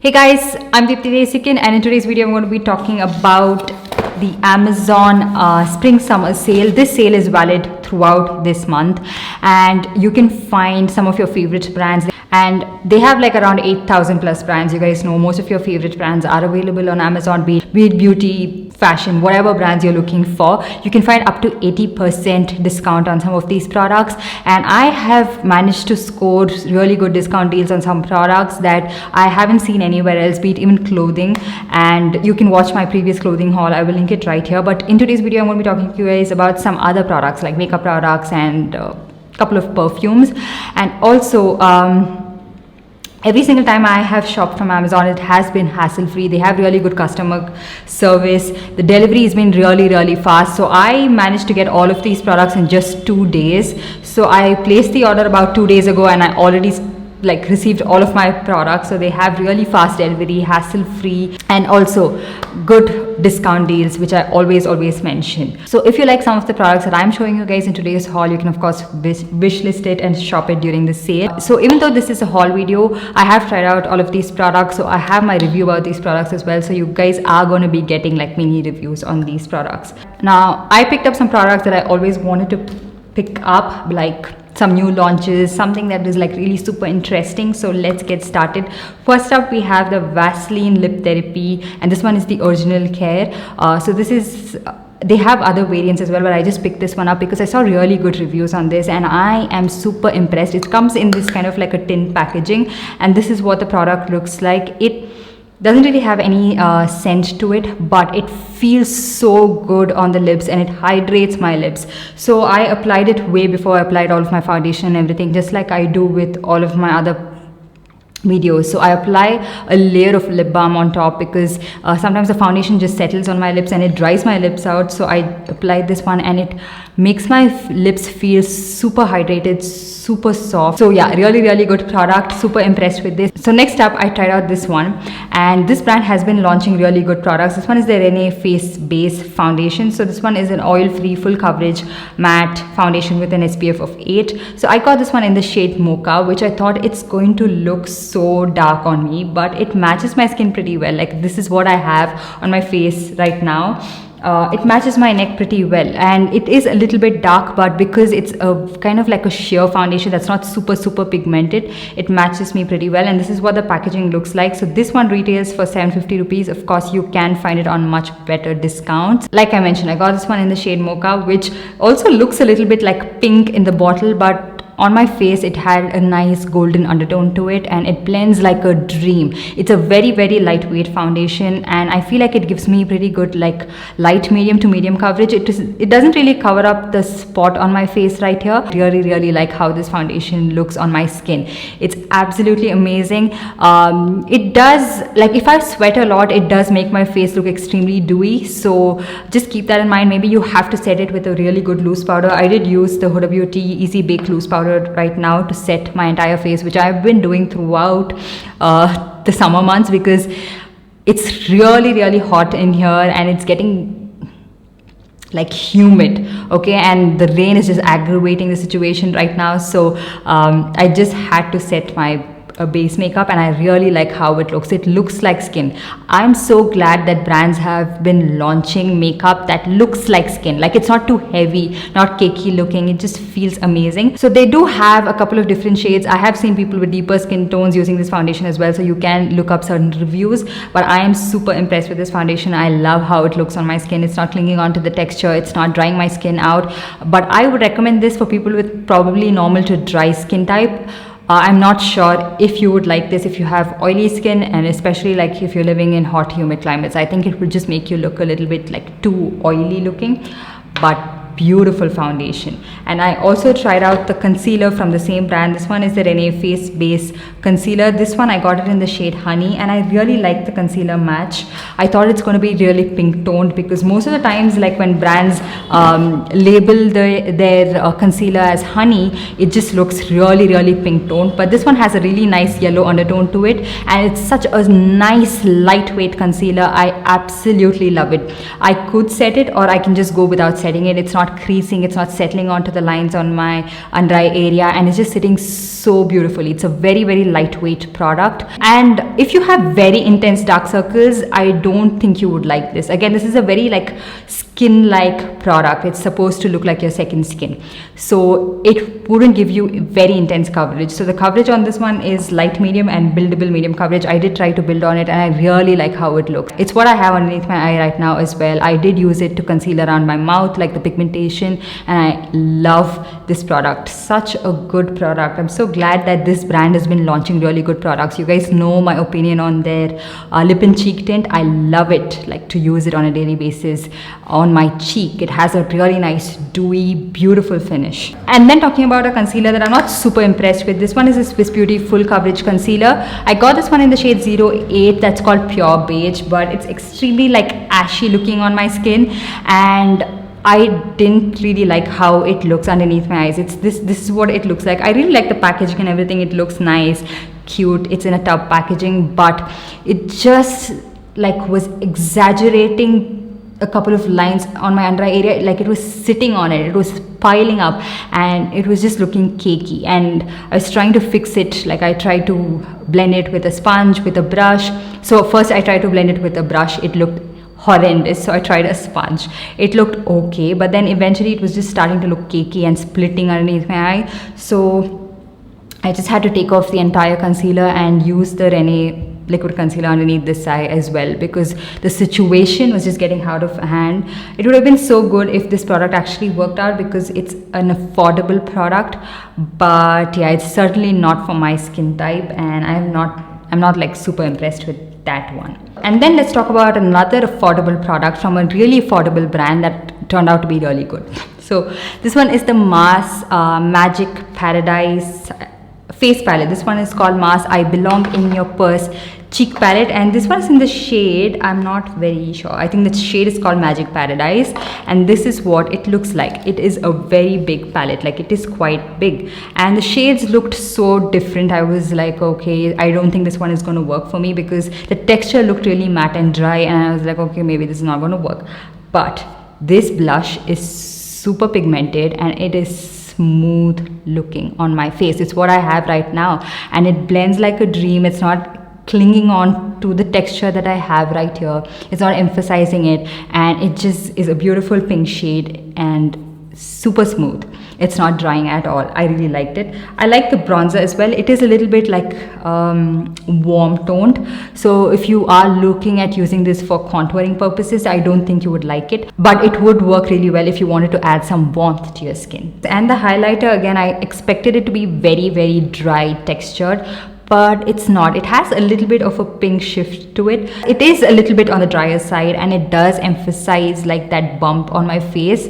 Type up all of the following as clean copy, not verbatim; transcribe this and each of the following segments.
Hey guys, I'm Deepthi Desikan, and in today's video I'm going to be talking about the Amazon spring summer sale. This sale is valid throughout this month and you can find some of your favorite brands, and they have like around 8,000 plus brands. You guys know most of your favorite brands are available on Amazon, be it beauty, fashion, whatever brands you're looking for. You can find up to 80% discount on some of these products, and I have managed to score really good discount deals on some products that I haven't seen anywhere else, be it even clothing. And you can watch my previous clothing haul, I will link it right here. But in today's video I'm going to be talking to you guys about some other products like makeup products and couple of perfumes. And also every single time I have shopped from Amazon, it has been hassle-free. They have really good customer service. The delivery has been really fast. So I managed to get all of these products in just 2 days. So I placed the order about 2 days ago and I already received all of my products. So they have really fast delivery, hassle-free, and also good discount deals, which I always mention. So if you like some of the products that I'm showing you guys in today's haul, you can of course wish list it and shop it during the sale. So even though this is a haul video, I have tried out all of these products, so I have my review about these products as well. So you guys are going to be getting like mini reviews on these products. Now I picked up some products that I always wanted to pick up, like some new launches, something that is like really super interesting. So let's get started. First up, we have the Vaseline Lip Therapy, and this one is the original care. So this is they have other variants as well, but I just picked this one up because I saw really good reviews on this and I am super impressed. It comes in this kind of like a tin packaging, and this is what the product looks like. It doesn't really have any scent to it, but it feels so good on the lips and it hydrates my lips. So I applied it way before I applied all of my foundation and everything, just like I do with all of my other videos. So I apply a layer of lip balm on top because sometimes the foundation just settles on my lips and it dries my lips out. So I applied this one and it makes my lips feel super hydrated, super soft. So yeah, really good product. Super impressed with this. So next up, I tried out this one, and this brand has been launching really good products. This one is the Renee Face Base Foundation. So this one is an oil-free, full coverage matte foundation with an SPF of 8. So I got this one in the shade Mocha, which I thought it's going to look so dark on me, but it matches my skin pretty well. Like this is what I have on my face right now. It matches my neck pretty well, and it is a little bit dark, but because it's a kind of like a sheer foundation that's not super pigmented, it matches me pretty well. And this is what the packaging looks like. So this one retails for 750 rupees. Of course you can find it on much better discounts. Like I mentioned, I got this one in the shade Mocha, which also looks a little bit like pink in the bottle, but on my face it had a nice golden undertone to it and it blends like a dream. It's a very lightweight foundation, and I feel like it gives me pretty good like light medium to medium coverage. It doesn't really cover up the spot on my face right here. Really like how this foundation looks on my skin. It's absolutely amazing. It does, like if I sweat a lot, it does make my face look extremely dewy, so just keep that in mind. Maybe you have to set it with a really good loose powder. I did use the Huda Beauty Easy Bake loose powder right now to set my entire face, which I've been doing throughout the summer months because it's really hot in here and it's getting like humid, okay, and the rain is just aggravating the situation right now. So I just had to set my base makeup, and I really like how it looks. It looks like skin. I'm so glad that brands have been launching makeup that looks like skin. Like it's not too heavy, not cakey looking. It just feels amazing. So they do have a couple of different shades. I have seen people with deeper skin tones using this foundation as well, so you can look up certain reviews, but I am super impressed with this foundation. I love how it looks on my skin. It's not clinging onto the texture, it's not drying my skin out, but I would recommend this for people with probably normal to dry skin type. I'm not sure if you would like this if you have oily skin, and especially like if you're living in hot humid climates. I think it will just make you look a little bit like too oily looking, but beautiful foundation. And I also tried out the concealer from the same brand. This one is the Renee Face Base Concealer. This one I got it in the shade Honey, and I really like the concealer match. I thought it's going to be really pink toned because most of the times, like when brands label their concealer as honey, it just looks really pink toned, but this one has a really nice yellow undertone to it, and it's such a nice lightweight concealer. I absolutely love it. I could set it or I can just go without setting it. It's not not creasing, it's not settling onto the lines on my under eye area, and it's just sitting so beautifully. It's a very, very lightweight product, and if you have very intense dark circles, I don't think you would like this. Again, this is a very like skin like product. It's supposed to look like your second skin, so it wouldn't give you very intense coverage. So the coverage on this one is light medium and buildable medium coverage. I did try to build on it, and I really like how it looks. It's what I have underneath my eye right now as well. I did use it to conceal around my mouth, like the pigmentation, and I love this product. Such a good product. I'm so glad that this brand has been launching really good products. You guys know my opinion on their lip and cheek tint. I love it, like to use it on a daily basis on my cheek. It has a really nice dewy, beautiful finish. And then talking about a concealer that I'm not super impressed with, this one is a Swiss Beauty full coverage concealer. I got this one in the shade 08, that's called Pure Beige, but it's extremely like ashy looking on my skin, and I didn't really like how it looks underneath my eyes. This is what it looks like. I really like the packaging and everything. It looks nice, cute. It's in a tub packaging, but it just like was exaggerating a couple of lines on my under eye area. Like it was sitting on it, it was piling up, and it was just looking cakey, and I was trying to fix it. Like I tried to blend it with a sponge, with a brush. So first I tried to blend it with a brush. It looked horrendous, so I tried a sponge. It looked okay, but then eventually it was just starting to look cakey and splitting underneath my eye. So I just had to take off the entire concealer and use the Renee liquid concealer underneath this eye as well, because the situation was just getting out of hand. It would have been so good if this product actually worked out, because it's an affordable product, but yeah, it's certainly not for my skin type, and I'm not like super impressed with that one. And then let's talk about another affordable product from a really affordable brand that turned out to be really good. So this one is the Mars Magic Paradise face palette. This one is called Mars I Belong in Your Purse cheek palette, and this one is in the shade, I'm not very sure, I think the shade is called Magic Paradise, and this is what it looks like. It is a very big palette, like it is quite big, and the shades looked so different. I was like, okay, I don't think this one is going to work for me, because the texture looked really matte and dry, and I was like, okay, maybe this is not going to work. But this blush is super pigmented, and it is smooth looking on my face. It's what I have right now, and it blends like a dream. It's not clinging on to the texture that I have right here. It's not emphasizing it, and it just is a beautiful pink shade and super smooth. It's not drying at all. I really liked it. I like the bronzer as well. It is a little bit like warm toned, so if you are looking at using this for contouring purposes, I don't think you would like it, but it would work really well if you wanted to add some warmth to your skin. And the highlighter, again, I expected it to be very, very dry textured, but it's not. It has a little bit of a pink shift to it. It is a little bit on the drier side, and it does emphasize like that bump on my face,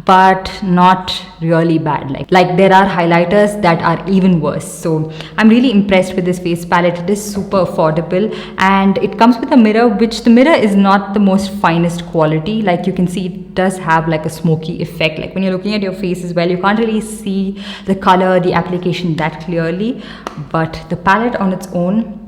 but not really bad. Like there are highlighters that are even worse. So I'm really impressed with this face palette. It is super affordable, and it comes with a mirror, which the mirror is not the most finest quality. Like you can see, it does have like a smoky effect. Like when you're looking at your face as well, you can't really see the color, the application that clearly, but the palette on its own,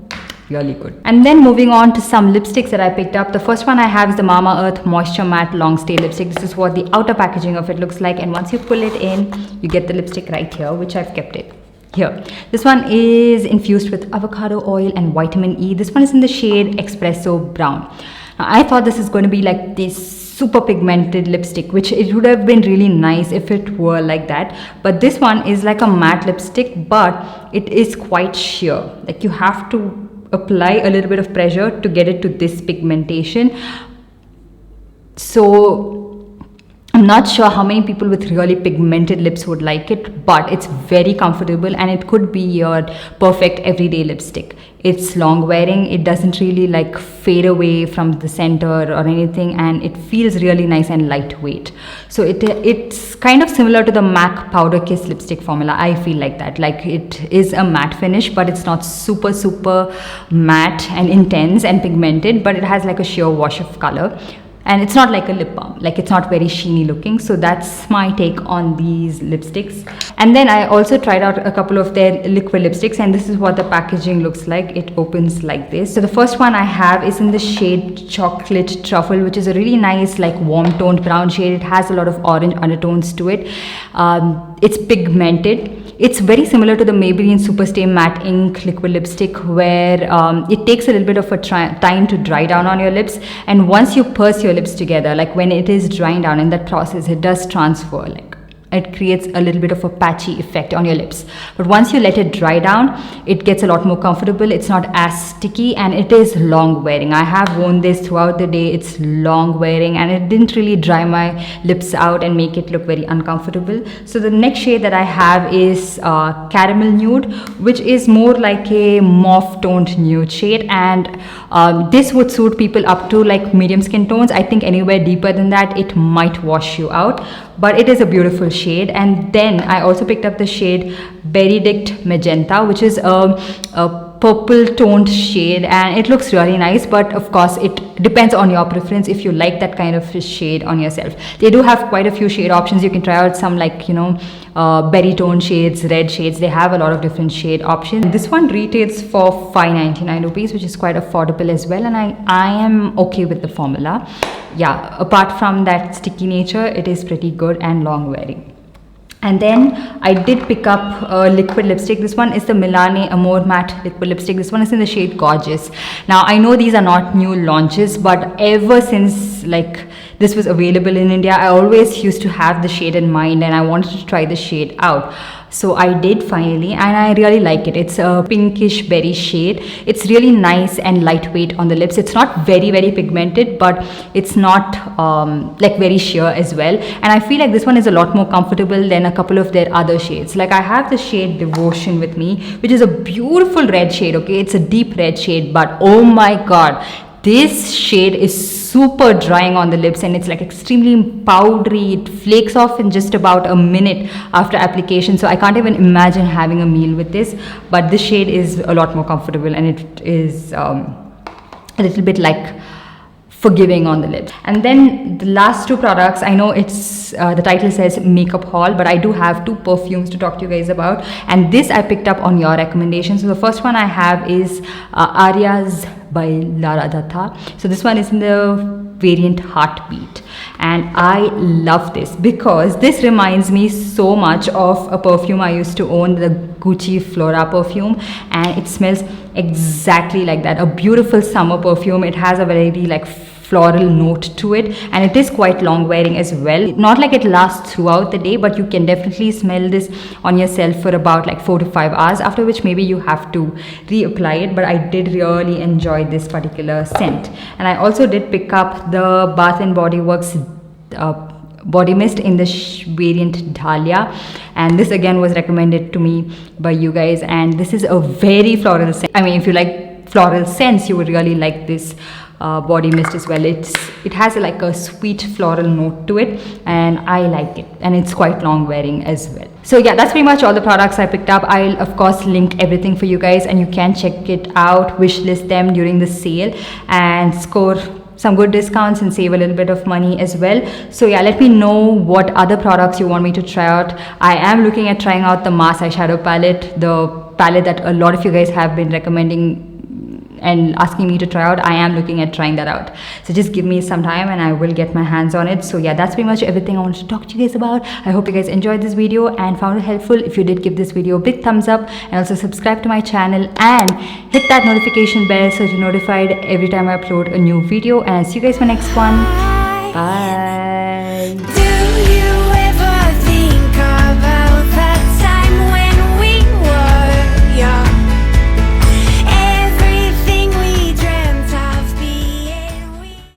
really good. And then moving on to some lipsticks that I picked up. The first one I have is the Mamaearth Moisture Matte Longstay lipstick. This is what the outer packaging of it looks like, and once you pull it in, you get the lipstick right here, which I've kept it here. This one is infused with avocado oil and vitamin E. This one is in the shade Espresso Brown. Now, I thought this is going to be like this super pigmented lipstick, which it would have been really nice if it were like that, but this one is like a matte lipstick, but it is quite sheer. Like you have to apply a little bit of pressure to get it to this pigmentation. So I'm not sure how many people with really pigmented lips would like it, but it's very comfortable, and it could be your perfect everyday lipstick. It's long wearing, it doesn't really like fade away from the center or anything, and it feels really nice and lightweight. So it's kind of similar to the MAC Powder Kiss lipstick formula. I feel like that. Like it is a matte finish, but it's not super matte and intense and pigmented, but it has like a sheer wash of color. and it's not like a lip balm, like it's not very sheeny looking. So that's my take on these lipsticks. And then I also tried out a couple of their liquid lipsticks, and this is what the packaging looks like. It opens like this. So the first one I have is in the shade Chocolate Truffle, which is a really nice like warm toned brown shade. It has a lot of orange undertones to it. It's pigmented. It's very similar to the Maybelline Superstay Matte Ink liquid lipstick, where it takes a little bit of a time to dry down on your lips, and once you purse your lips together, like when it is drying down in that process, it does transfer, like it creates a little bit of a patchy effect on your lips. But once you let it dry down, it gets a lot more comfortable. It's not as sticky, and it is long wearing. I have worn this throughout the day. It's long wearing, and it didn't really dry my lips out and make it look very uncomfortable. So the next shade that I have is Caramel Nude, which is more like a mauve toned nude shade, and this would suit people up to like medium skin tones. I think anywhere deeper than that, it might wash you out, but it is a beautiful shade. And then I also picked up the shade Benedict Magenta, which is a purple toned shade, and it looks really nice, but of course it depends on your preference if you like that kind of shade on yourself. They do have quite a few shade options. You can try out some like, you know, berry tone shades, red shades. They have a lot of different shade options. This one retails for 599 rupees, which is quite affordable as well, and I am okay with the formula. Yeah, apart from that sticky nature, it is pretty good and long wearing. And then I did pick up a liquid lipstick. This one is the Milani Amore Matte Liquid Lipstick. This one is in the shade Gorgeous. Now I know these are not new launches, but ever since like this was available in India, I always used to have the shade in mind, and I wanted to try the shade out. So I did finally, and I really like it. It's a pinkish berry shade. It's really nice and lightweight on the lips. It's not very pigmented, but it's not like very sheer as well. And I feel like this one is a lot more comfortable than a couple of their other shades. Like I have the shade Devotion with me, which is a beautiful red shade. Okay, it's a deep red shade, but oh my god, this shade is super drying on the lips, and it's like extremely powdery. It flakes off in just about a minute after application, so I can't even imagine having a meal with this. But this shade is a lot more comfortable, and it is a little bit like forgiving on the lips. And then the last two products, I know it's the title says makeup haul, but I do have two perfumes to talk to you guys about, and this I picked up on your recommendation. So the first one I have is Arias by Lara Dutta. So this one is in the variant Heartbeat, and I love this because this reminds me so much of a perfume I used to own, the Gucci Flora perfume, and it smells exactly like that. A beautiful summer perfume. It has a very like floral note to it, and it is quite long wearing as well. Not like it lasts throughout the day, but you can definitely smell this on yourself for about like 4 to 5 hours, after which maybe you have to reapply it. But I did really enjoy this particular scent. And I also did pick up the Bath and Body Works body mist in the variant Dahlia, and this again was recommended to me by you guys, and this is a very floral scent. I mean, if you like floral scents, you would really like this body mist as well. It has like a sweet floral note to it, and I like it, and it's quite long wearing as well. So yeah, that's pretty much all the products I picked up. I'll of course link everything for you guys, and you can check it out, wishlist them during the sale, and score some good discounts and save a little bit of money as well. So yeah, let me know what other products you want me to try out. I am looking at trying out the Mass Eyeshadow palette, the palette that a lot of you guys have been recommending and asking me to try out. I am looking at trying that out, so just give me some time and I will get my hands on it. So yeah, that's pretty much everything I wanted to talk to you guys about. I hope you guys enjoyed this video and found it helpful. If you did, give this video a big thumbs up, and also subscribe to my channel and hit that notification bell so you're notified every time I upload a new video. And I'll see you guys for next one. Bye.